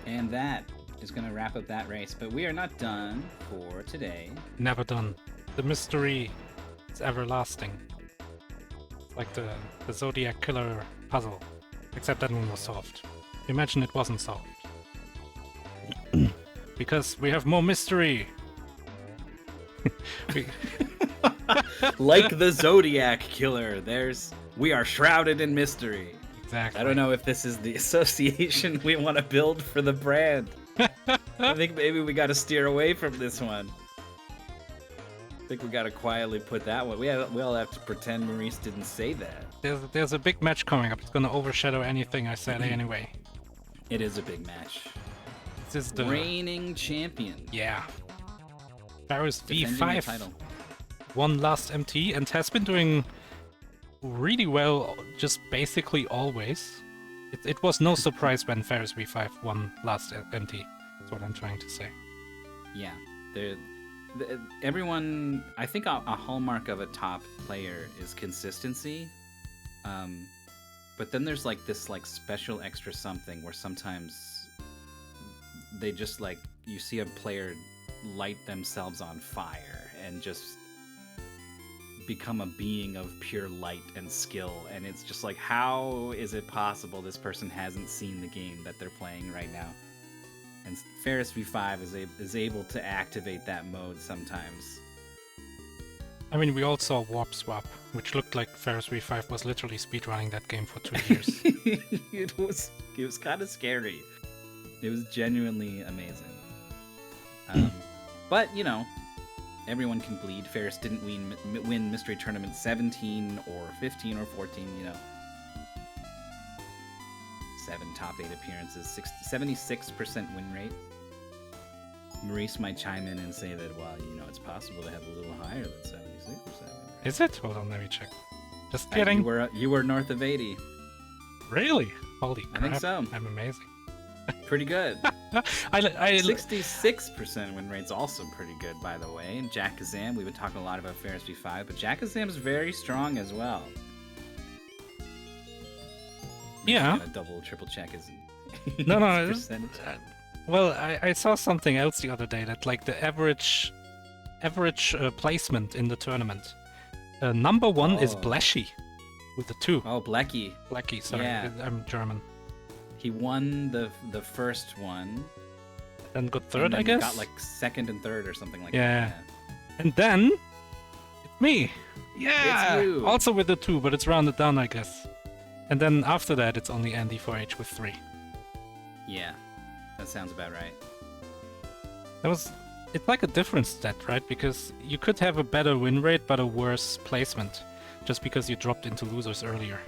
And that is going to wrap up that race. But we are not done for today. Never done. The mystery is everlasting. Like the Zodiac Killer puzzle. Except that one was solved. Imagine it wasn't solved. Because we have more mystery! Like the Zodiac Killer, we are shrouded in mystery. Exactly. I don't know if this is the association we want to build for the brand. I think maybe we got to steer away from this one. I think we got to quietly put that one. We all have to pretend Maurice didn't say that. There's a big match coming up. It's gonna overshadow anything I said anyway. It is a big match. This is the reigning champion. Yeah. Varus Defending the V5 title. won last MT and has been doing really well, just basically always. It was no surprise when Varus V5 won last MT. That's what I'm trying to say. Yeah, everyone. I think a hallmark of a top player is consistency. But then there's like this special extra something where sometimes they just you see a player light themselves on fire and just become a being of pure light and skill, and it's just how is it possible this person hasn't seen the game that they're playing right now? And Ferris V5 is able to activate that mode sometimes. I mean, we all saw Warp Swap, which looked like Ferris V5 was literally speedrunning that game for 2 years. It was kind of scary. It was genuinely amazing. But everyone can bleed. Ferris didn't win Mystery Tournament 17 or 15 or 14, 7 top 8 appearances, 76% win rate. Maurice might chime in and say that, well, it's possible to have a little higher than 76%. Is it? Hold on, let me check. Just kidding. You were north of 80. Really? Holy crap. I think so. I'm amazing. Pretty good. I 66% win rate's also pretty good, by the way. And Jakazam, we've been talking a lot about Ferris V5, but Jakazam's very strong as well. Yeah. Double, triple check his No, percentage. Well, I saw something else the other day that the average placement in the tournament. Number 1 is Bleshy with the 2. Oh, Blecky. Blecky, sorry, Yeah. I'm German. He won the first one. Then got third, and then I guess? Got second and third or something like Yeah. that. And then it's me. Yeah. It's you. Also with the 2, but it's rounded down, I guess. And then after that, it's only Andy 4H with 3. Yeah, that sounds about right. It's like a different stat, right? Because you could have a better win rate, but a worse placement, just because you dropped into losers earlier.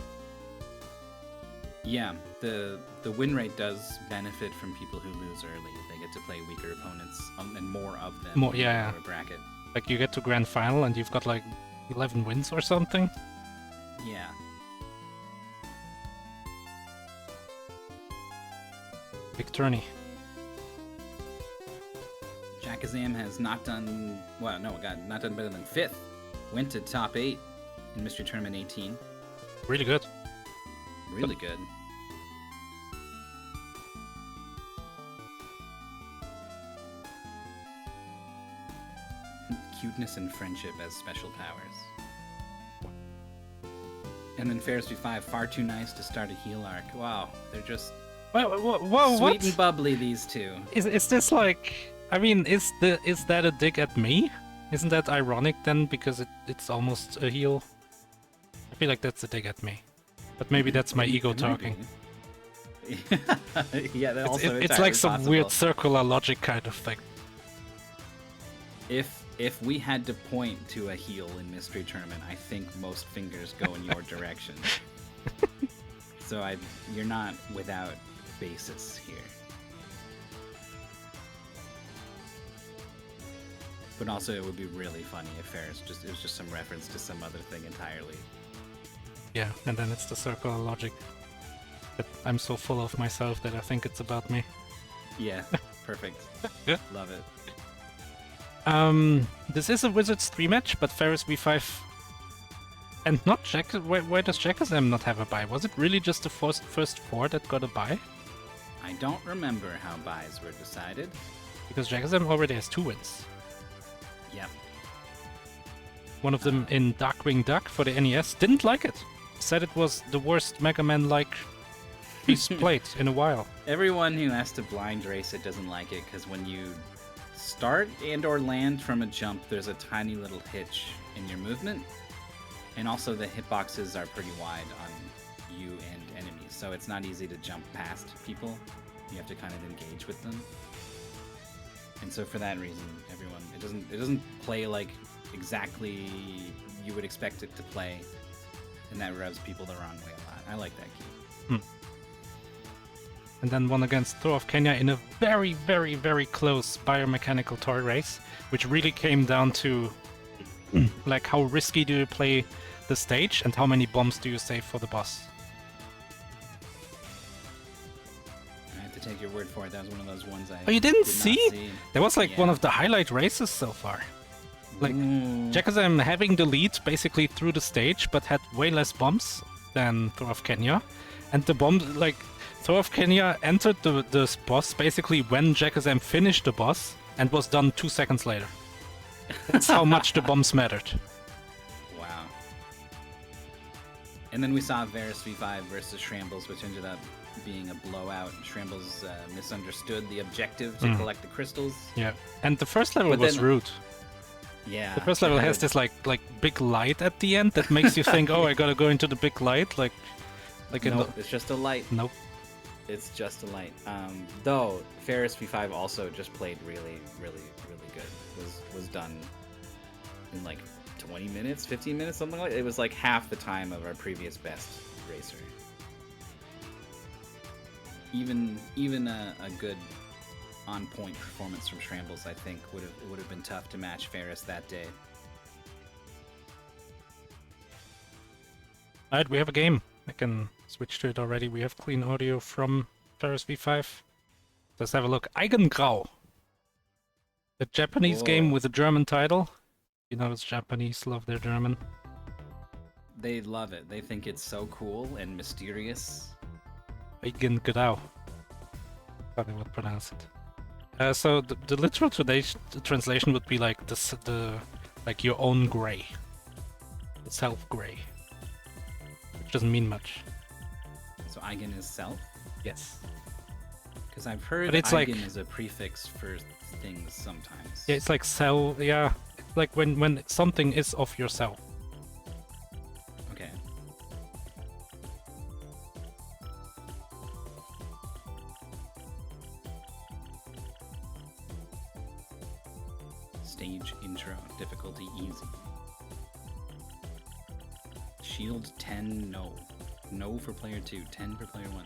Yeah, the win rate does benefit from people who lose early. They get to play weaker opponents and more of them. More, yeah. In the lower bracket. Like you get to grand final and you've got 11 wins or something. Yeah. Big tourney. Jakazam has not done not done better than 5th. Went to top 8 in Mystery Tournament 18. Really good. Really good. Cuteness and friendship as special powers. And then Ferris V5, far too nice to start a heal arc. Wow, they're just Whoa, sweet what? and bubbly, these two. Is this I mean, is that a dig at me? Isn't that ironic then, because it's almost a heal? I feel like that's a dig at me. But maybe that's my ego talking. Yeah, that also It's like some weird circular logic kind of thing. If we had to point to a heal in Mystery Tournament, I think most fingers go in your direction. So you're not without basis here. But also, it would be really funny if Ferris it was just some reference to some other thing entirely. Yeah, and then it's the circular logic. That I'm so full of myself that I think it's about me. Yeah, perfect. Love it. This is a Wizards 3 match, but Ferris V5 and not Jack. Why does Jakazam not have a buy? Was it really just the first 4 that got a buy? I don't remember how buys were decided. Because Jakazam already has 2 wins. Yep. One of them in Darkwing Duck for the NES didn't like it. Said it was the worst Mega Man-like piece played in a while. Everyone who has to blind race it doesn't like it because when you start and or land from a jump, there's a tiny little hitch in your movement. And also the hitboxes are pretty wide on you and enemies, so it's not easy to jump past people. You have to kind of engage with them. And so for that reason, everyone it doesn't play like exactly you would expect it to play, and that rubs people the wrong way a lot. I like that game. And then one against Thor of Kenya in a very, very, very close biomechanical toy race, which really came down to like how risky do you play the stage and how many bombs do you save for the boss. I have to take your word for it. That was one of those ones I Oh, you didn't did not see? That was like one Yeah. of the highlight races so far. Like Ooh. Jakazam having the lead basically through the stage, but had way less bombs than Thor of Kenya. And the bombs, like, Thor of Kenya entered the boss basically when Jakazam finished the boss and was done 2 seconds later. That's how much the bombs mattered. Wow. And then we saw Varus V5 versus Shrambles, which ended up being a blowout. Shrambles misunderstood the objective to collect the crystals. Yeah. And the first level But was then- rude. Yeah. The first level has this like big light at the end that makes you think, oh, I gotta go into the big light, like in No, the... it's just a light. Nope. It's just a light. Though Ferris V5 also just played really, really, really good. Was done in like 20 minutes, 15 minutes, something like that. It was like half the time of our previous best racer. Even a good on-point performance from Shrambles, I think, would have been tough to match Ferris that day. Alright, we have a game. I can switch to it already. We have clean audio from Ferris V5. Let's have a look. Eigengrau. A Japanese Whoa. game with a German title. You know, it's Japanese, love their German. They love it. They think it's so cool and mysterious. Eigengrau. How they would pronounce it. So the literal translation would be like the like your own gray. The self gray. Which doesn't mean much. So Eigen is self? Yes. Because I've heard But it's Eigen like- is a prefix for things sometimes. Yeah, it's like cell. Yeah, it's like when something is of yourself. Okay. Stage intro. Difficulty easy. Shield 10, no. No for player 2, 10 for player 1.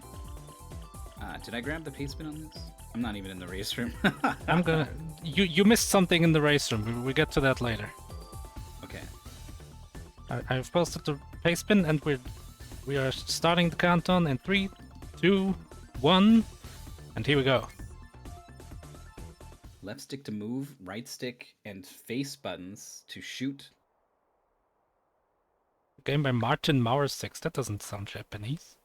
Did I grab the paste bin on this? I'm not even in the race room. I'm gonna. You missed something in the race room. We get to that later. Okay. I've posted the paste bin and we are starting the countdown in 3, 2, 1, and here we go. Left stick to move, right stick and face buttons to shoot. Game by Martin Mauer6. That doesn't sound Japanese.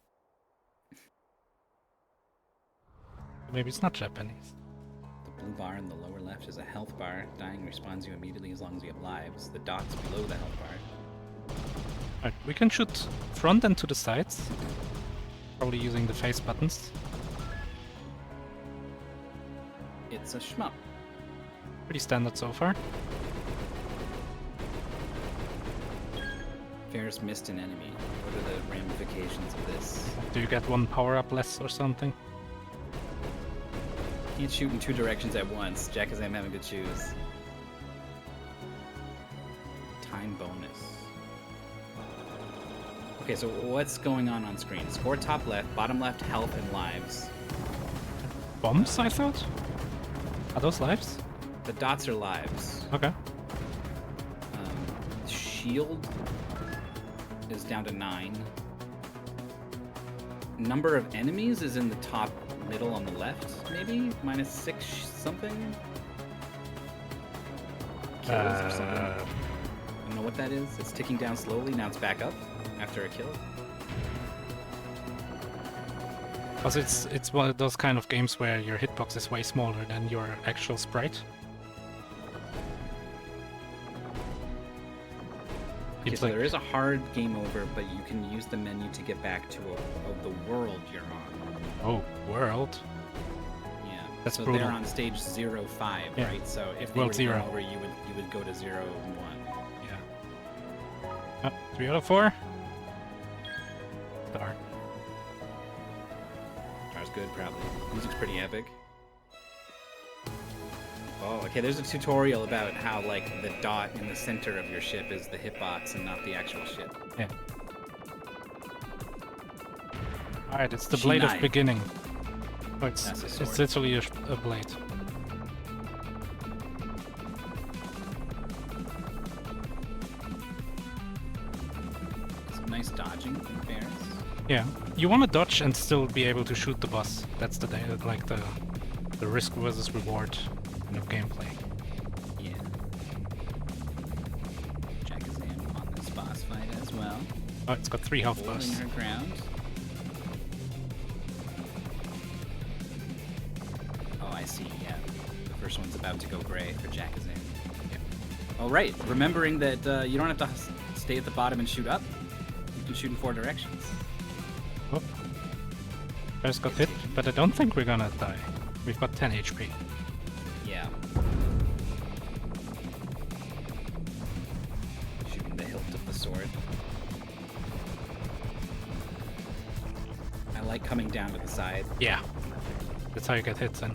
Maybe it's not Japanese. The blue bar in the lower left is a health bar. Dying respawns you immediately as long as you have lives. The dots below the health bar. Alright, we can shoot front and to the sides. Probably using the face buttons. It's a shmup. Pretty standard so far. Ferris missed an enemy. What are the ramifications of this? Do you get one power up less or something? Can't shoot in 2 directions at once. Jakazam having to choose. Time bonus. Okay, so what's going on screen? Score top left, bottom left, health and lives. Bombs, I thought? Are those lives? The dots are lives. Okay. Shield is down to 9. Number of enemies is in the top middle on the left, maybe? -6 something? Kills or something? I don't know what that is. It's ticking down slowly. Now it's back up after a kill. Because it's one of those kind of games where your hitbox is way smaller than your actual sprite. Okay, so there is a hard game over, but you can use the menu to get back to the world you're on. Oh, world. Yeah. That's so brutal. they're on stage 0-5, Yeah. right? So if they World were 0. game over, you would go to 0-1. Yeah. 3 out of 4. Darn. That's good, probably. Music's pretty epic. Oh, okay, there's a tutorial about how, like, the dot in the center of your ship is the hitbox and not the actual ship. Yeah. Alright, it's the blade of beginning. Oh, it's literally a blade. Some nice dodging from Ferris. Yeah, you want to dodge and still be able to shoot the boss. That's the like the risk versus reward kind of gameplay. Yeah. Jakazam on this boss fight as well. Oh, it's got 3 health Holding bars. her ground. Oh, I see. Yeah, the first one's about to go gray for Jakazam. Yeah. Oh, right. Remembering that you don't have to stay at the bottom and shoot up. You can shoot in 4 directions. Oh. First got hit, but I don't think we're gonna die. We've got 10 HP. Yeah. Shooting the hilt of the sword. I like coming down to the side. Yeah. That's how you get hits then.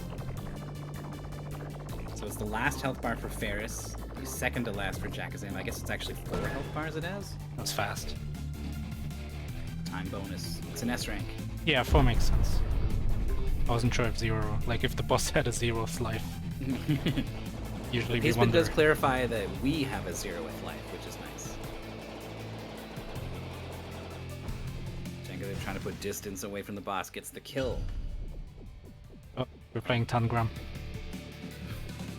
So it's the last health bar for Ferris, the second to last for Jakazam. I guess it's actually 4 health bars it has. That's fast. Time bonus. It's an S rank. Yeah, 4 makes sense. I wasn't sure if 0, like if the boss had a 0th life. Usually we Hisman wonder. does clarify that we have a 0th life, which is nice. Jakazam trying to put distance away from the boss gets the kill. Oh, we're playing Tangram.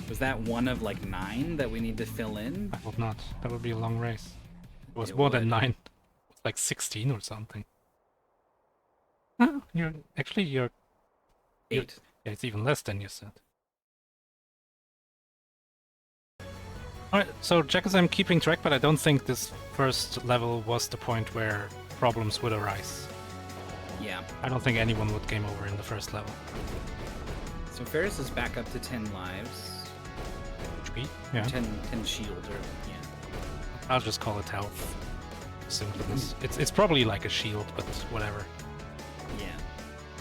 Was that one of like 9 that we need to fill in? I hope not. That would be a long race. It was It more would. than 9. It was like 16 or something. Oh, you're 8. yeah, it's even less than you said. Alright, so Jakazam keeping track, but I don't think this first level was the point where problems would arise. Yeah. I don't think anyone would game over in the first level. So Ferris is back up to 10 lives. HP? Yeah. 10 shield, or yeah. I'll just call it health. Simpleness. It's probably like a shield, but whatever. Yeah.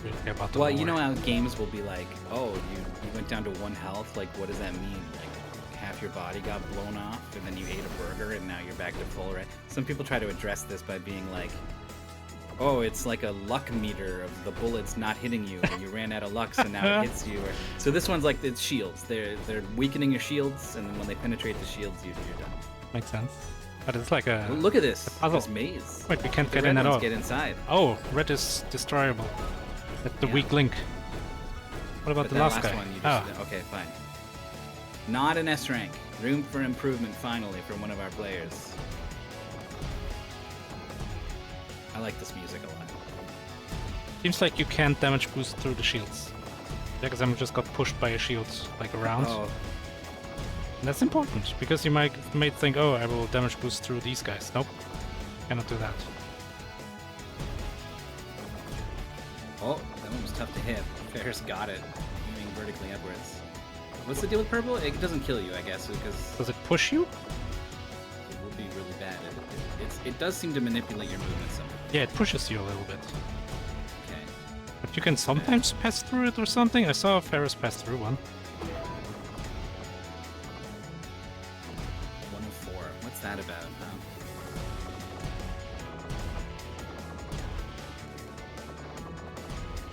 We don't care about the Well, lore. you know how games will be like, oh, you went down to 1 health. Like, what does that mean? Like, half your body got blown off, and then you ate a burger, and now you're back to full, right? Some people try to address this by being like, oh, it's like a luck meter of the bullets not hitting you, and you ran out of luck, so now it hits you. So this one's like, it's shields. They're weakening your shields, and then when they penetrate the shields, you're done. Makes sense. But it's like a... Well, look at this. puzzle. This maze. Wait, we can't The get red in at ones all. get inside. Oh, red is destroyable. That's the Yeah. weak link. What about But the that last guy? one, you Ah, just, okay, fine. Not an S rank. Room for improvement, finally, from one of our players. I like this music a lot. seems like you can't damage boost through the shields. Jakazam just got pushed by a shield, like around. Oh, And that's important, because you may think, oh, I will damage boost through these guys. Nope. Cannot do that. oh, that one was tough to hit. Ferris got it, aiming vertically upwards. What's the deal with purple? It doesn't kill you, I guess, because Does it push you? it will be really bad. It does seem to manipulate your movement somehow. Yeah, it pushes you a little bit. Okay. But you can sometimes pass through it or something. I saw Ferris pass through one. 104. What's that about?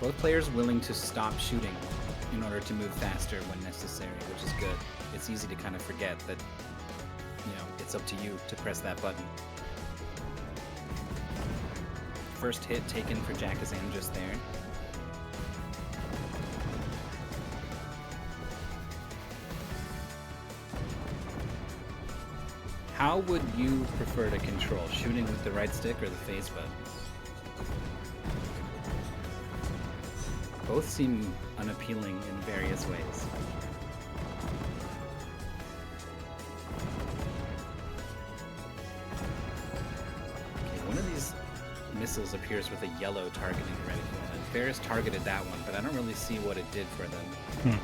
Both players willing to stop shooting in order to move faster when necessary, which is good. It's easy to kind of forget that, it's up to you to press that button. First hit taken for Jakazam just there. How would you prefer to control? Shooting with the right stick or the phase button? Both seem unappealing in various ways. Okay, one of these missiles appears with a yellow targeting reticule, and Ferris targeted that one, but I don't really see what it did for them.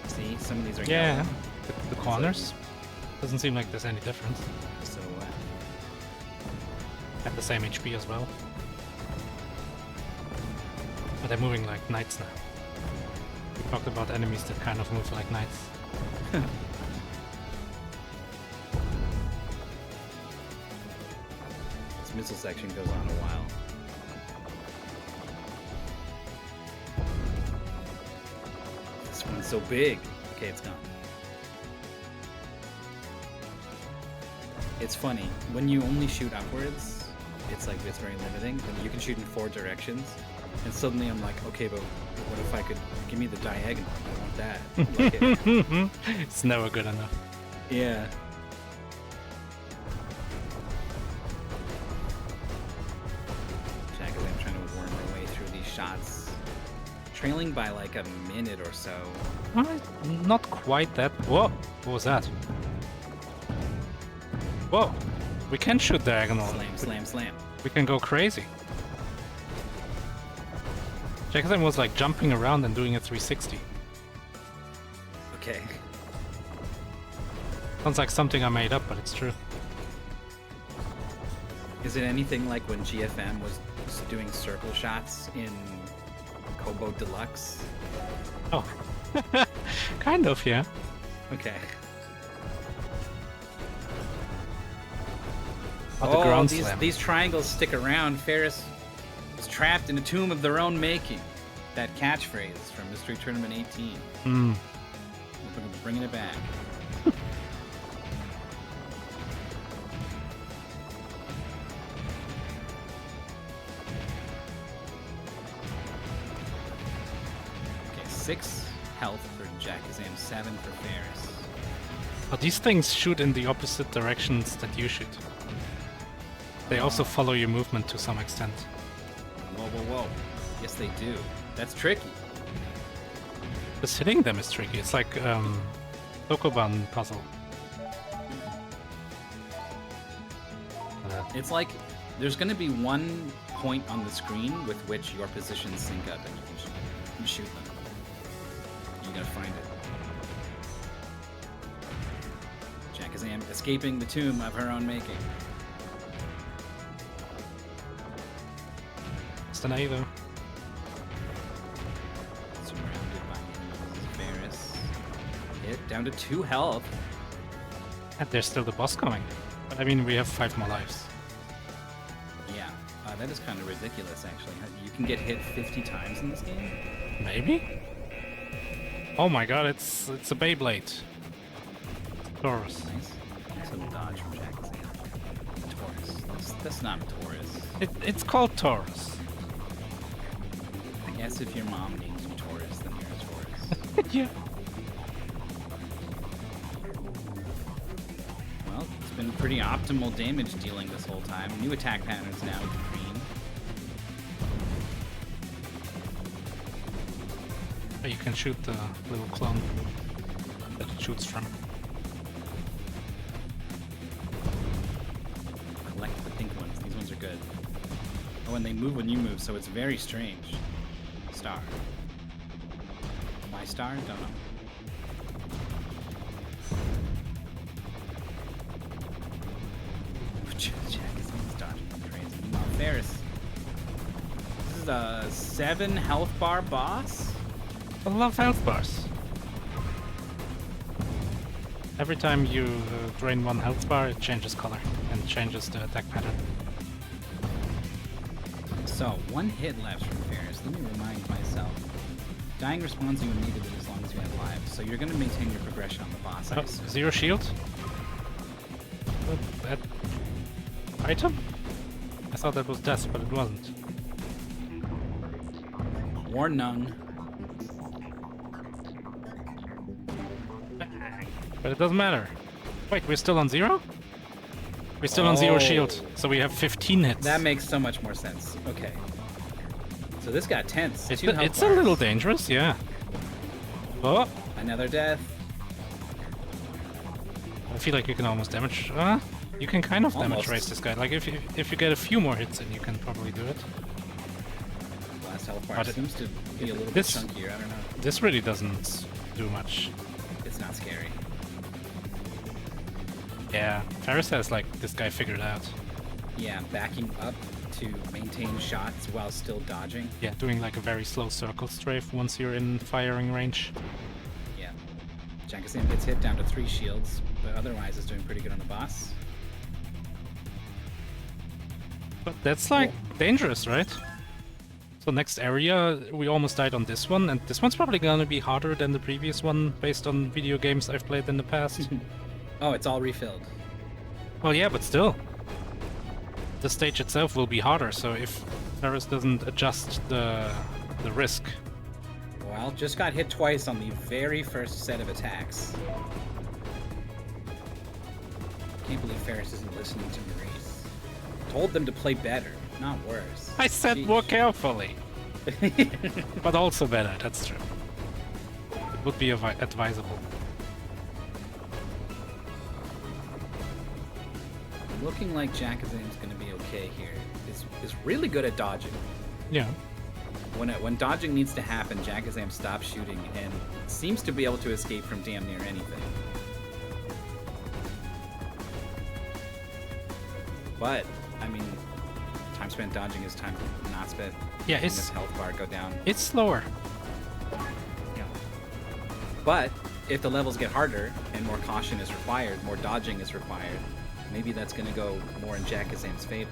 See, some of these are yellow. The corners. Doesn't seem like there's any difference. So, Have the same HP as well. But they're moving like knights now. We talked about enemies that kind of move like knights. This missile section goes on a while. This one's so big. Okay, it's gone. It's funny, when you only shoot upwards, it's very limiting, but you can shoot in 4 directions, and suddenly I'm like, okay, but what if I could, give me the diagonal, I want that. It's never good enough. Yeah. Jakazam trying to worm her way through these shots, trailing by like a minute or so. Not quite that. Whoa, what was that? Whoa, we can shoot diagonal. Slam, slam, slam. We can go crazy. Jakazam was like jumping around and doing a 360. Okay. Sounds like something I made up, but it's true. Is it anything like when GFM was doing circle shots in Kobo Deluxe? Oh, kind of, yeah. Okay. Oh, the ground these, slam. these triangles stick around. Ferris was trapped in a tomb of their own making. That catchphrase from Mystery Tournament 18. Hmm. We're bringing it back. Okay, 6 health for Jakazam, 7 for Ferris. But these things shoot in the opposite directions that you shoot. They also follow your movement to some extent. Whoa, whoa, whoa. Yes, they do. That's tricky. Just hitting them is tricky. It's like Sokoban puzzle. It's like there's going to be one point on the screen with which your positions sync up and you can shoot them. You gotta find it. Jakazam escaping the tomb of her own making. It's an A though. Surrounded by enemies. Ferris. Hit down to 2 health. And there's still the boss coming. But I mean, we have 5 more lives. Yeah, that is kind of ridiculous actually. You can get hit 50 times in this game? Maybe? Oh my god, it's a Beyblade. Taurus. Nice. Nice little dodge from Jakazam. Taurus. That's not Taurus. It's called Taurus. I guess if your mom names you Taurus, then you're a Taurus. Yeah. Well, it's been pretty optimal damage dealing this whole time. New attack patterns now with the green. Oh, you can shoot the little clone that it shoots from. Collect the pink ones. These ones are good. Oh, and they move when you move, so it's very strange. Star. My star? Don't know. Jack is dodging like crazy. Meanwhile, Ferris. This is a 7 health bar boss? I love health bars. Every time you drain 1 health bar, it changes color and changes the attack pattern. So, 1 hit left from Ferris. Let me remind myself. Dying respawns you immediately as long as you have lives, so you're going to maintain your progression on the boss. Oh, 0 shield? Bad item? I thought that was death, but it wasn't. Or none. But it doesn't matter. Wait, we're still on 0? We're still on 0 shield, so we have 15 hits. That makes so much more sense. Okay. So this got tense. It's, Two health it's a little dangerous, yeah. Oh, Another death. I feel like you can almost damage. You can kind of damage Almost. raise this guy. Like if you get a few more hits in, you can probably do it. Last health bar But seems to be a little bit this- chunkier. I don't know. This really doesn't do much. It's not scary. Yeah, Ferris has like this guy figured out. Yeah, backing up to maintain shots while still dodging. Yeah, doing like a very slow circle strafe once you're in firing range. Yeah. Jakazam gets hit down to 3 shields, but otherwise is doing pretty good on the boss. But that's like dangerous, right? So next area, we almost died on this one, and this one's probably gonna be harder than the previous one based on video games I've played in the past. Oh, it's all refilled. Well, yeah, but still. The stage itself will be harder, so if Ferris doesn't adjust the risk. Well, just got hit twice on the very first set of attacks. Can't believe Ferris isn't listening to Maurice. Told them to play better, not worse. I said Sheesh. more carefully, but also better, that's true. It would be advisable. Looking like Jakazam's gonna be okay here. Is really good at dodging. Yeah. When dodging needs to happen, Jakazam stops shooting and seems to be able to escape from damn near anything. But, I mean, time spent dodging is time not spent Yeah, making it's this health bar go down. it's slower. Yeah. But, if the levels get harder and more caution is required, more dodging is required, maybe that's going to go more in Jakazam's favor.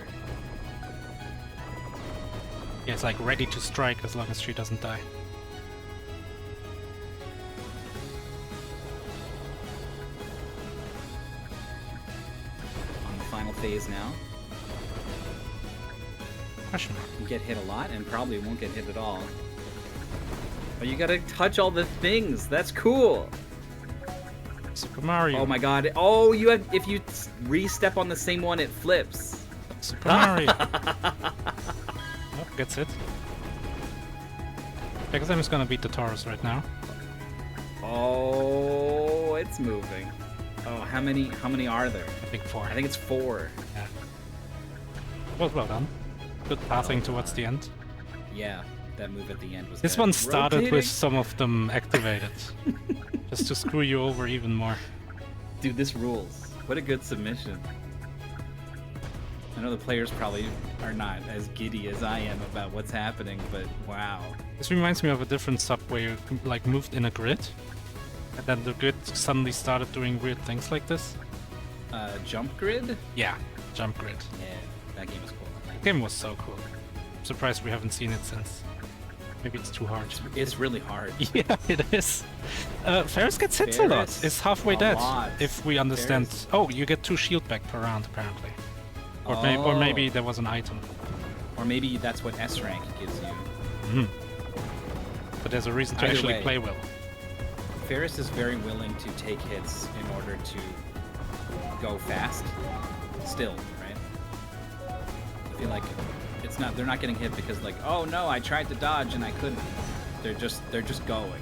Yeah, it's like ready to strike as long as she doesn't die. On the final phase now, Question mark. you get hit a lot and probably won't get hit at all. But you gotta touch all the things. That's cool. Super Mario. Oh my god. Oh, you have. If you re-step on the same one, it flips. Super Mario. Oh, gets it. Because I'm just gonna beat the Taurus right now. Oh, it's moving. Oh, how many are there? I think 4. I think it's 4. Yeah. Well done. Good pathing towards the end. Yeah, that move at the end was This good. one started Rotating. with some of them activated. Just to screw you over even more. Dude, this rules. What a good submission. I know the players probably are not as giddy as I am about what's happening, but wow. This reminds me of a different sub where you like moved in a grid. And then the grid suddenly started doing weird things like this. Jump grid? Yeah, jump grid. Yeah, that game was cool. The game was so cool. I'm surprised we haven't seen it since. Maybe it's too hard. It's really hard. Yeah, it is. Ferris gets hit a lot. Ferris, It's halfway a dead. lot. If we understand. Ferris. Oh, you get 2 shield back per round apparently. Or, or Oh. maybe there was an item. Or maybe that's what S rank gives you. Mhm. But there's a reason to Either actually way. play well. Ferris is very willing to take hits in order to go fast. Still, right? I feel like it's not. They're not getting hit because like, oh no, I tried to dodge and I couldn't. They're just going.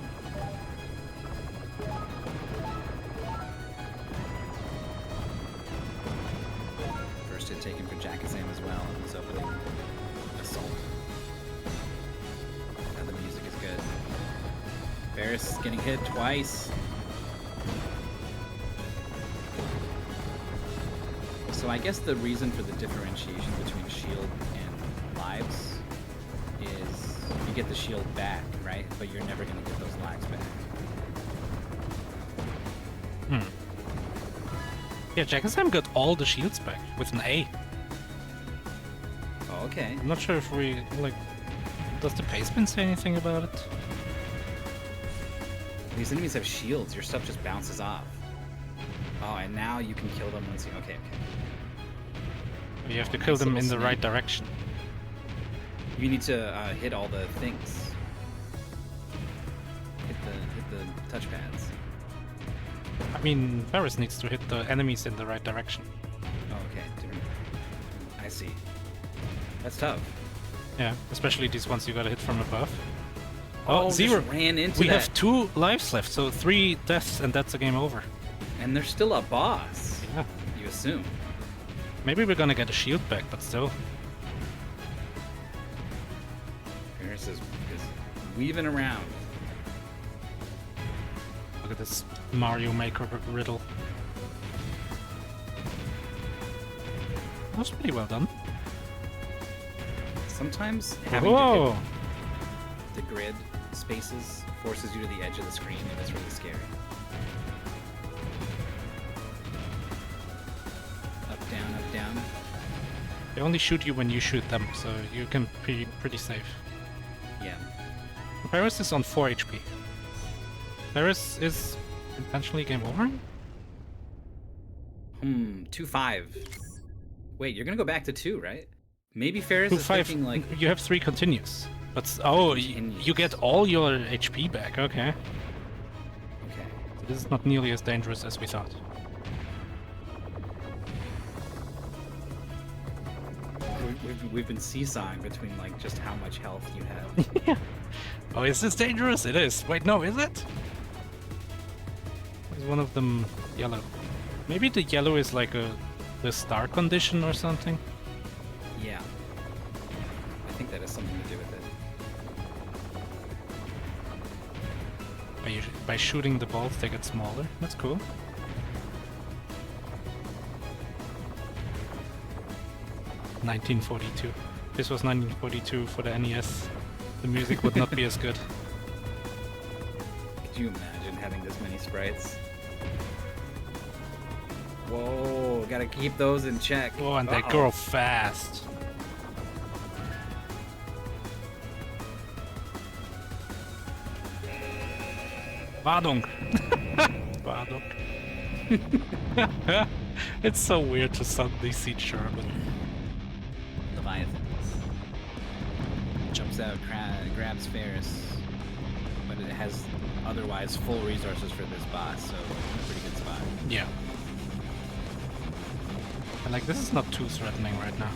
First hit taken for Jakazam as well in his opening assault. And the music is good. Ferris getting hit twice. So I guess the reason for the differentiation between shield and lives is you get the shield back, right? But you're never going to get those lives back. Yeah, Jakazam got all the shields back with an A. Oh, okay. I'm not sure if we like. Does the pastebin say anything about it? These enemies have shields. Your stuff just bounces off. Oh, and now you can kill them once you... Okay. You have to Oh, kill nice them little in the right sneak. direction. You need to hit all the things. Hit the touchpads. I mean, Ferris needs to hit the enemies in the right direction. Oh, okay. Different. I see. That's tough. Yeah, especially these ones you gotta hit from above. Oh, zero. just ran into We that. have 2 lives left, so 3 deaths, and that's a game over. And there's still a boss. Yeah. You assume. Maybe we're gonna get a shield back, but still. Paris is weaving around. Look at this Mario Maker riddle. That was pretty well done. Sometimes having to Whoa! hit the grid spaces forces you to the edge of the screen, and it's really scary. Up, down, up, down. They only shoot you when you shoot them, so you can be pretty safe. Yeah. Paris is on 4 HP. Paris is intentionally game over? 2-5. Wait, you're gonna go back to 2, right? Maybe Ferris is 2-5. thinking like... You have 3 continues. But you get all your HP back, okay. Okay. So this is not nearly as dangerous as we thought. We've been seesawing between like just how much health you have. Yeah. Oh, is this dangerous? It is. Wait, no, is it? Is one of them yellow? Maybe the yellow is like the star condition or something? Yeah. I think that has something to do with it. By shooting the balls, they get smaller. That's cool. (1942). This was 1942 for the NES. The music would not be as good. Could you imagine having this many sprites? Whoa, gotta keep those in check. Oh, and they grow fast. Warnung. Warnung. It's so weird to suddenly see German. Leviathan jumps out, grabs Ferris, but it has otherwise full resources for this boss, so pretty good spot. Yeah. And like, this is not too threatening right now.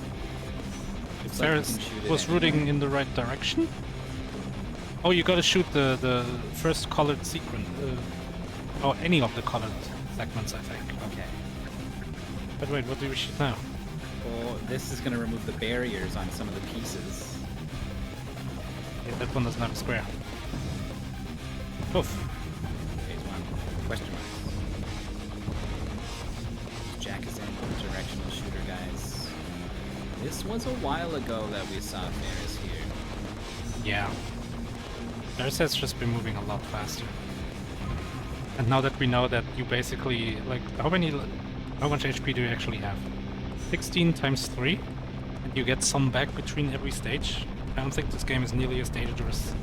If It's like you Ferris can shoot it was anywhere. rooting in the right direction. Oh, you gotta shoot the first colored sequence. Or any of the colored segments, I think. Okay. But wait, what do we shoot now? Well, this is gonna remove the barriers on some of the pieces. Yeah, that one doesn't have a square. Oof. Phase 1. Question mark. Jakazam, directional shooter, guys. This was a while ago that we saw Ferris here. Yeah. Theirs has just been moving a lot faster. And now that we know that you basically, like, how much HP do you actually have? 16 times 3? And you get some back between every stage? I don't think this game is nearly as dangerous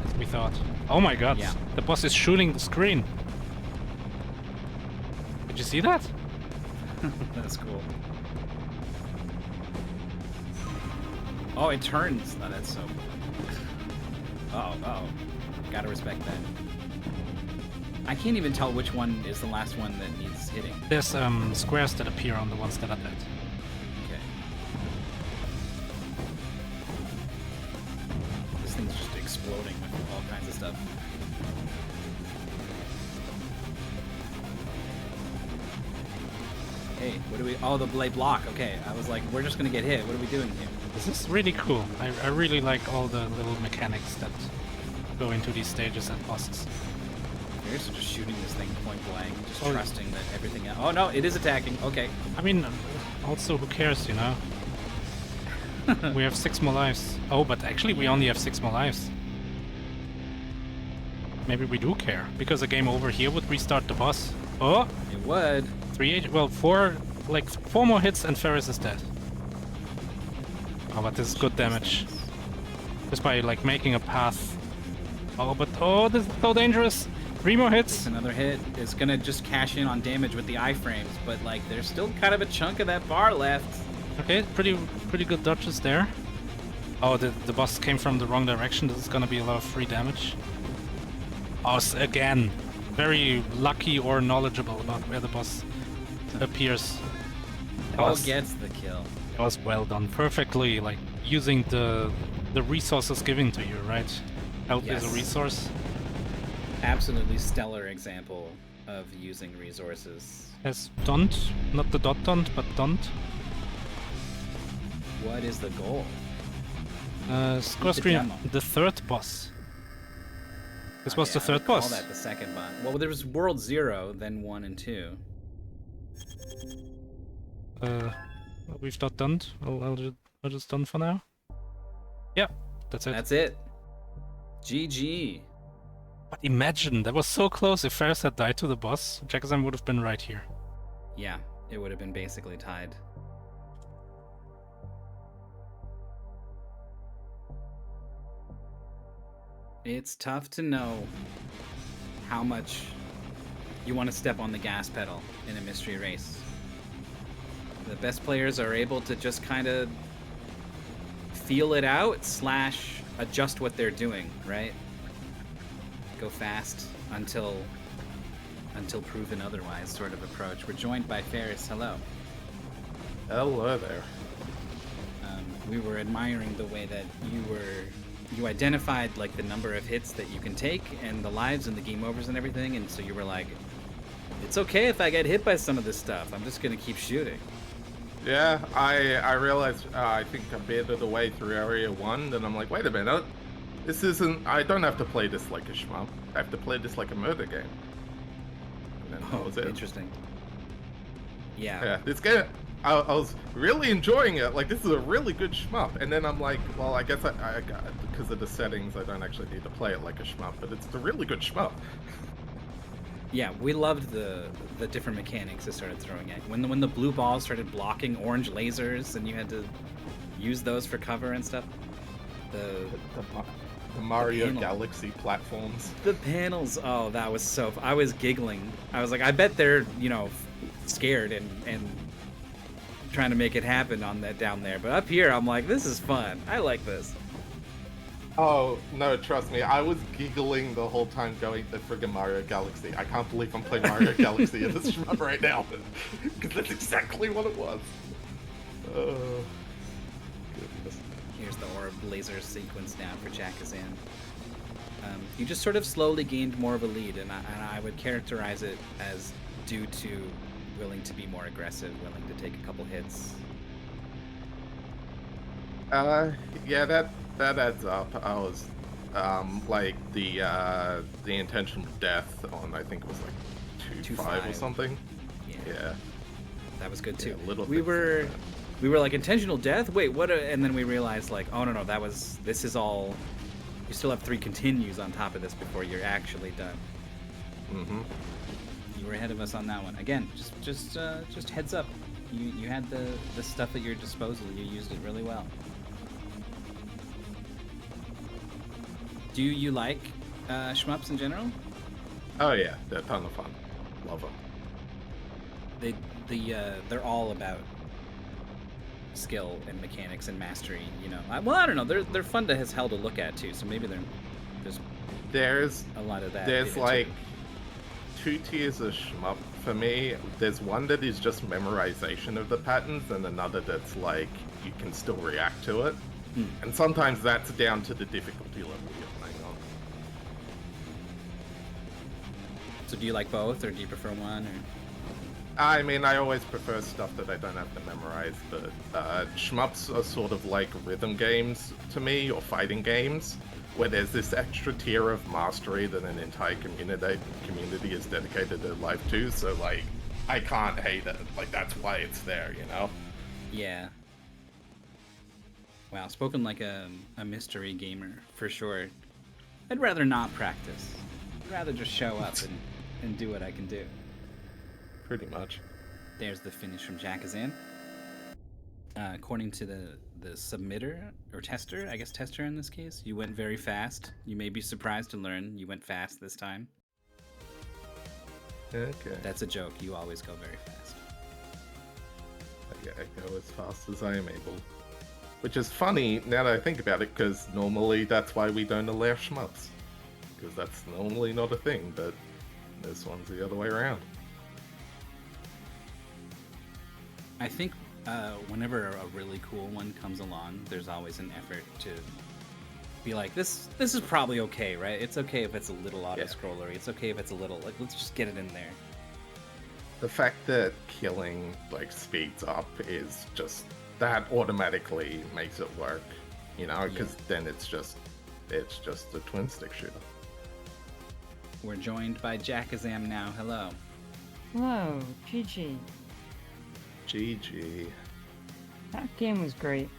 as we thought. Oh my god, Yeah. the boss is shooting the screen! Did you see that? That's cool. Oh, it turns. Oh, that's so... Uh-oh. Gotta respect that. I can't even tell which one is the last one that needs hitting. There's squares that appear on the ones that are dead. Okay. This thing's just exploding with all kinds of stuff. Hey, what do we... Oh, the blade block. Okay, I was like, we're just gonna get hit. What are we doing here? This is really cool. I really like all the little mechanics that go into these stages and bosses. You're just shooting this thing point blank, just Oh. trusting that everything else... Oh, no, it is attacking. Okay. I mean, also, who cares, you know? We have 6 more lives. Oh, but actually we only have 6 more lives. Maybe we do care, because a game over here would restart the boss. Oh! It would. 4 more hits and Ferris is dead. Oh, but this is good damage. Just by, like, making a path. Oh, but... Oh, this is so dangerous! 3 more hits! Another hit is gonna just cash in on damage with the iframes, but like there's still kind of a chunk of that bar left. Okay, pretty good dodges there. Oh, the boss came from the wrong direction. This is gonna be a lot of free damage. Oh, again, very lucky or knowledgeable about where the boss appears. All gets the kill. It was well done, perfectly like using the resources given to you, right? Health is a Yes. resource. Absolutely stellar example of using resources. Has Don't, not the Don't, but Don't. What is the goal? Score The screen, demo. the third boss. This was Okay, the I third would call boss. that the second boss. Well, there was World 0, then 1 and 2. We've not done. I'll just done for now. Yeah, that's it. That's it. GG. But imagine, that was so close. If Ferris had died to the boss, Jakazam would have been right here. Yeah, it would have been basically tied. It's tough to know how much you want to step on the gas pedal in a mystery race. The best players are able to just kind of feel it out / adjust what they're doing, right? Go fast until proven otherwise sort of approach. We're joined by Ferris. Hello. Hello there. We were admiring the way that you identified like the number of hits that you can take and the lives and the game overs and everything, and so you were like, it's okay if I get hit by some of this stuff. I'm just gonna keep shooting. Yeah, I realized I think a bit of the way through Area 1, then I'm like, wait a minute, this isn't, I don't have to play this like a shmup, I have to play this like a murder game. And then that was it. Interesting. Yeah. Yeah, this game, I was really enjoying it, like this is a really good shmup, and then I'm like, well, I guess I because of the settings, I don't actually need to play it like a shmup, but it's a really good shmup. Yeah, we loved the different mechanics it started throwing at. When the blue balls started blocking orange lasers and you had to use those for cover and stuff. The Mario panel. Galaxy platforms. The panels, oh, that was so... I was giggling. I was like, I bet they're, scared and trying to make it happen on that down there. But up here, I'm like, this is fun. I like this. Oh, no, trust me, I was giggling the whole time going to friggin' Mario Galaxy. I can't believe I'm playing Mario Galaxy in this shmup right now. Because that's exactly what it was. Oh, goodness. Here's the orb laser sequence now for Jakazam. You just sort of slowly gained more of a lead, and I would characterize it as due to willing to be more aggressive, willing to take a couple hits. Yeah, that adds up. I was, like, the intentional death on, I think it was like 2-5 or something. Yeah. That was good too. Yeah, we were like, intentional death? Wait, what? And then we realized, like, oh no, this is all, you still have 3 continues on top of this before you're actually done. Mm-hmm. You were ahead of us on that one. Again, just heads up. You had the stuff at your disposal. You used it really well. Do you like shmups in general? Oh yeah, they're a ton of fun. Love them. They're all about skill and mechanics and mastery. Well, I don't know. They're fun to held a look at too. So maybe there's a lot of that. There's like 2 tiers of shmup for me. There's one that is just memorization of the patterns, and another that's like you can still react to it. And sometimes that's down to the difficulty level you're playing on. So do you like both, or do you prefer one? Or? I mean, I always prefer stuff that I don't have to memorize, but shmups are sort of like rhythm games to me, or fighting games, where there's this extra tier of mastery that an entire community is dedicated their life to, so like, I can't hate it. Like, that's why it's there, Yeah. Wow, spoken like a mystery gamer, for sure. I'd rather not practice. I'd rather just show up and do what I can do. Pretty much. There's the finish from Jakazam. According to the submitter, or tester, I guess tester in this case, you went very fast. You may be surprised to learn you went fast this time. Okay. That's a joke, you always go very fast. I go as fast as I am able. Which is funny now that I think about it, because normally that's why we don't allow shmups. Because that's normally not a thing, but this one's the other way around. I think Whenever a really cool one comes along, there's always an effort to be like, this is probably okay, right? It's okay if it's a little auto-scrollery. It's okay if it's a little, like, let's just get it in there. The fact that killing like speeds up is just that automatically makes it work, you know, because then it's just a twin stick shooter. We're joined by Jakazam now. Hello. Hello, GG. GG. That game was great.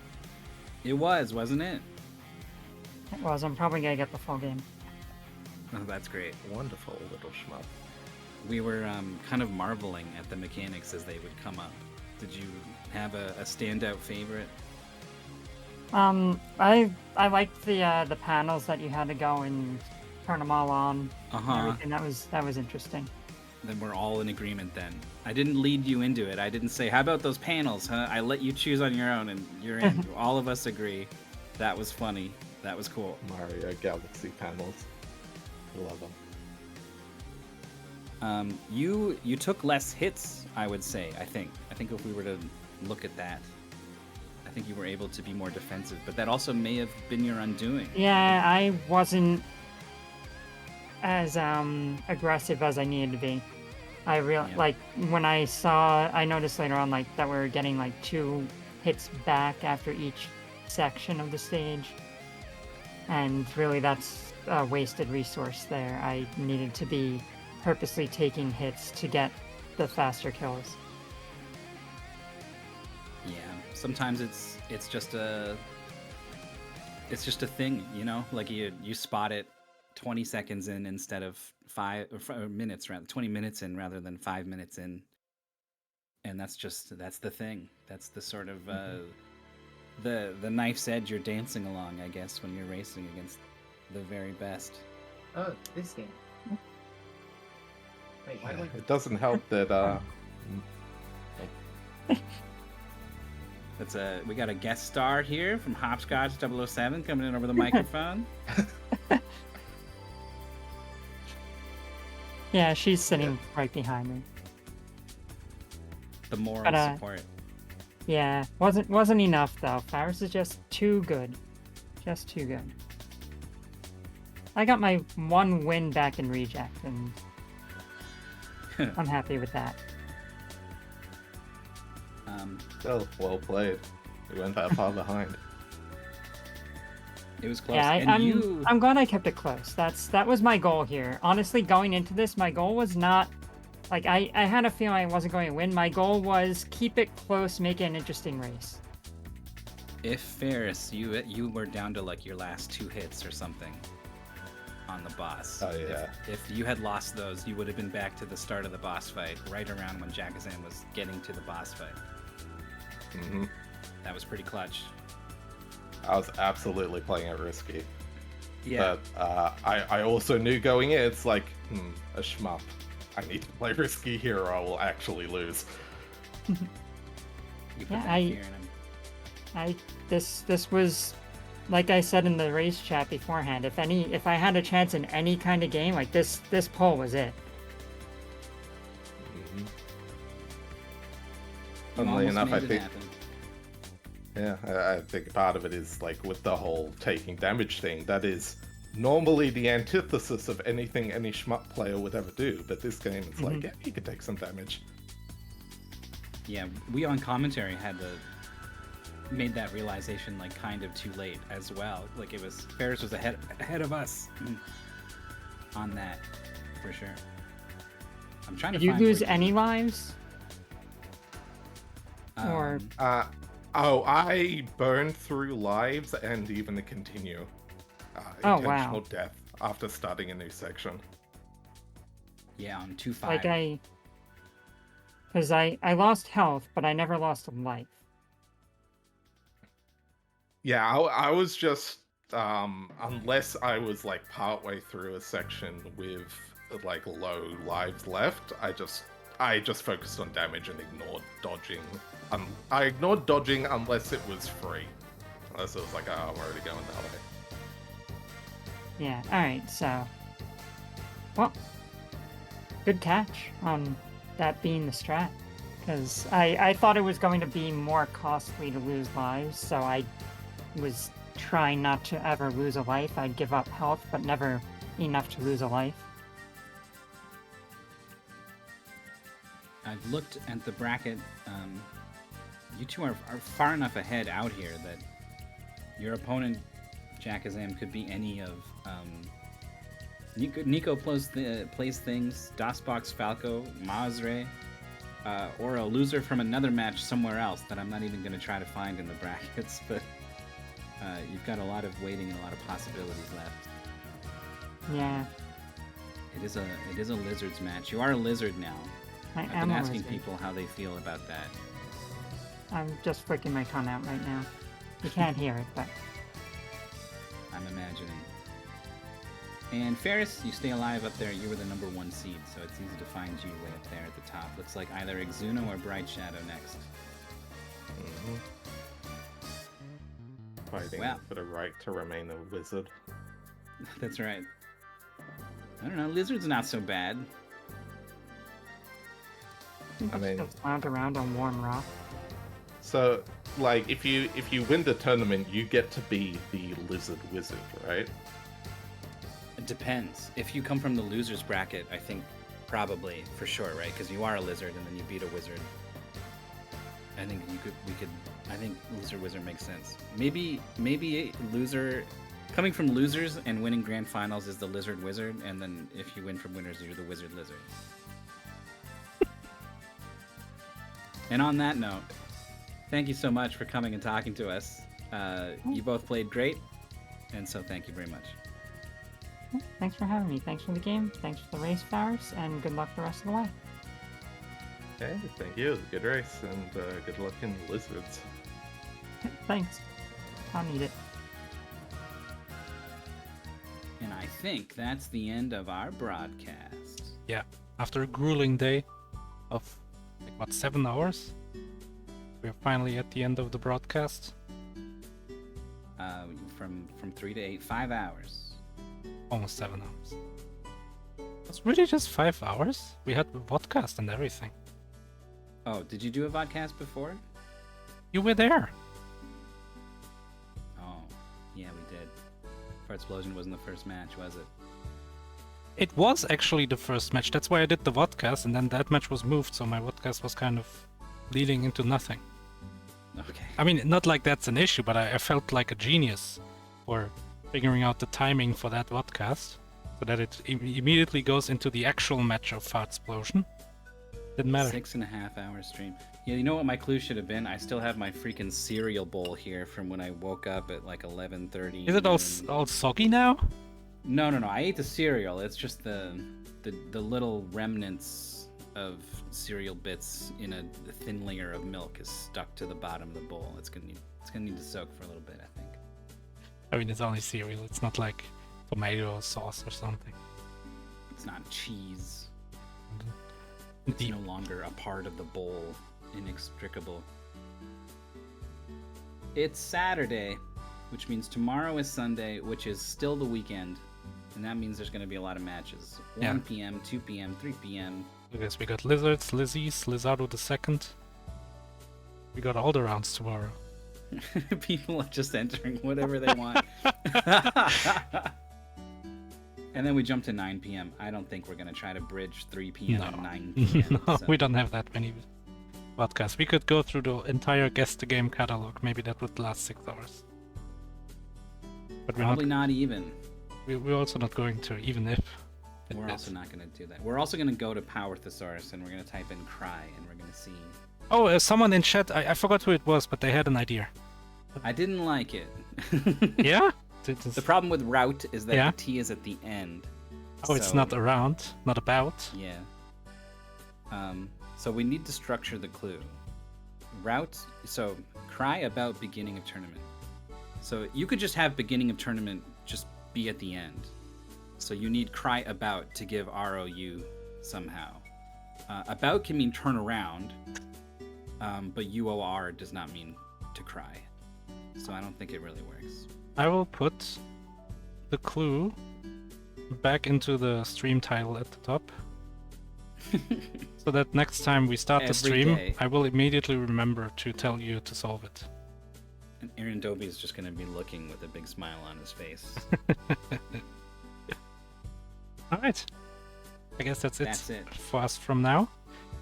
It was, wasn't it? It was. I'm probably gonna get the full game. Oh, that's great. Wonderful little shmup. We were kind of marveling at the mechanics as they would come up. Did you have a standout favorite? I liked the panels that you had to go and turn them all on. And everything. That was interesting. Then we're all in agreement then. I didn't lead you into it. I didn't say, how about those panels, huh? I let you choose on your own and you're in. All of us agree. That was funny. That was cool. Mario Galaxy panels. Love them. You took less hits, I would say, I think. I think if we were to look at that, I think you were able to be more defensive, but that also may have been your undoing. Yeah, I wasn't as aggressive as I needed to be. Like when I noticed later on like that we were getting like 2 hits back after each section of the stage. And really that's a wasted resource there. I needed to be purposely taking hits to get the faster kills. Yeah, sometimes it's just a thing, you know, like you spot it 20 seconds in instead of 20 minutes in rather than 5 minutes in, and that's the thing. That's the sort of the knife's edge you're dancing along, I guess, when you're racing against the very best. Oh, this game. Wait, why do I... It doesn't help that We got a guest star here from Hopscotch 007 coming in over the microphone. Yeah, she's sitting right behind me. The moral support. Yeah, wasn't enough though. Faris is just too good. Just too good. I got my 1 win back in reject, and I'm happy with that. Still, well played. We went that far behind. It was close. Yeah, and I'm glad I kept it close. That was my goal here. Honestly, going into this, my goal was not like I had a feeling I wasn't going to win. My goal was keep it close, make it an interesting race. If Ferris, you were down to like your last 2 hits or something on the boss. Oh yeah. If you had lost those, you would have been back to the start of the boss fight, right around when Jakazam was getting to the boss fight. Mm-hmm. That was pretty clutch. I was absolutely playing it risky. Yeah. But I also knew going in, it's like, a shmup. I need to play risky here or I will actually lose. You put that fear in him. This was, like I said in the race chat beforehand, if I had a chance in any kind of game, like this poll was it. Mm-hmm. You Funnily almost enough, made I it think... happen. Yeah, I think part of it is like with the whole taking damage thing, that is normally the antithesis of anything any shmup player would ever do, but this game is like, yeah, you could take some damage. Yeah, we on commentary made that realization like kind of too late as well. Like Ferris was ahead of us on that, for sure. I'm trying to Did you find lose where any lives? Or... I burned through lives and even the continue. Intentional death after starting a new section. Yeah, on 2-5. Like because I lost health, but I never lost a life. Yeah, I was just unless I was like partway through a section with like low lives left, I just focused on damage and ignored dodging. I ignored dodging unless it was free. Unless it was like, oh, I'm already going that way. Yeah, alright, so... Well, good catch on that being the strat. Because I thought it was going to be more costly to lose lives, so I was trying not to ever lose a life. I'd give up health, but never enough to lose a life. I've looked at the bracket. You two are far enough ahead out here that your opponent, Jakazam, could be any of Nico plays things, DOSBox, Falco, Mazre, or a loser from another match somewhere else that I'm not even going to try to find in the brackets, but you've got a lot of waiting and a lot of possibilities left. Yeah. It is a Lizards match. You are a Lizard now. I've been asking people how they feel about that. I'm just freaking my tongue out right now. You can't hear it, but... I'm imagining. And Ferris, you stay alive up there. You were the number 1 seed, so it's easy to find you way up there at the top. Looks like either Exuno or Bright Shadow next. Fighting for the right to remain a wizard. That's right. I don't know, Lizard's not so bad. I mean, just lounge around on warm rock. So, like, if you win the tournament, you get to be the Lizard Wizard, right? It depends. If you come from the losers bracket, I think probably for sure, right? Because you are a lizard and then you beat a wizard. I think I think loser wizard makes sense. Maybe a loser coming from losers and winning grand finals is the lizard wizard, and then if you win from winners, you're the wizard lizard. And on that note, thank you so much for coming and talking to us. You both played great, and so thank you very much. Thanks for having me. Thanks for the game. Thanks for the race, Faris, and good luck the rest of the way. Okay, thank you. It was a good race, and good luck in Lizards. Thanks. I'll need it. And I think that's the end of our broadcast. Yeah, after a grueling day of, 7 hours? We're finally at the end of the broadcast. From 3 to 8, 5 hours. Almost 7 hours. It's really just 5 hours? We had the podcast and everything. Oh, did you do a vodcast before? You were there. Oh, yeah, we did. Fart Explosion wasn't the first match, was it? It was actually the first match. That's why I did the vodcast, and then that match was moved, so my vodcast was kind of leading into nothing. Okay. I mean, not like that's an issue, but I felt like a genius for figuring out the timing for that vodcast, so that it immediately goes into the actual match of Fart Explosion. Didn't matter. 6.5 hour stream. Yeah, you know what my clue should have been? I still have my freaking cereal bowl here from when I woke up at like 11:30. Is it all soggy now? No. I ate the cereal. It's just the little remnants of cereal bits in a thin layer of milk is stuck to the bottom of the bowl. It's gonna need to soak for a little bit, I think. I mean, it's only cereal. It's not like tomato sauce or something. It's not cheese. Mm-hmm. It's no longer a part of the bowl. Inextricable. It's Saturday, which means tomorrow is Sunday, which is still the weekend. And that means there's going to be a lot of matches. 1 p.m., 2 p.m., 3 p.m. I guess we got Lizards, Lizzies, Lizardo the Second. We got all the rounds tomorrow. People are just entering whatever they want. And then we jump to 9 p.m. I don't think we're going to try to bridge 3 p.m. and 9 p.m. No, so. we don't have that many podcasts. We could go through the entire Guess the Game catalog. Maybe that would last 6 hours. But Probably not even. We're also not going to, even if. We're also not going to do that. We're also going to go to Power Thesaurus and we're going to type in cry and we're going to see. Oh, someone in chat, I forgot who it was, but they had an idea. I didn't like it. Yeah? The problem with route is that the T is at the end. Oh, it's not around, not about. Yeah. So we need to structure the clue. Route, so cry about beginning of tournament. So you could just have beginning of tournament just be at the end. So you need cry about to give ROU somehow. About can mean turn around, but UOR does not mean to cry. So I don't think it really works. I will put the clue back into the stream title at the top. So that next time we start the Every stream, day. I will immediately remember to tell you to solve it. And Aaron Dobie is just going to be looking with a big smile on his face. Alright. I guess that's That's it. for us from now.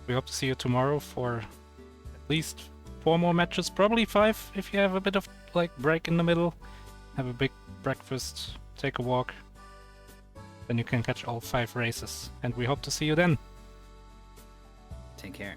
We hope to see you tomorrow for at least 4 more matches, probably 5 if you have a bit of like break in the middle. Have a big breakfast, take a walk. Then you can catch all 5 races. And we hope to see you then. Take care.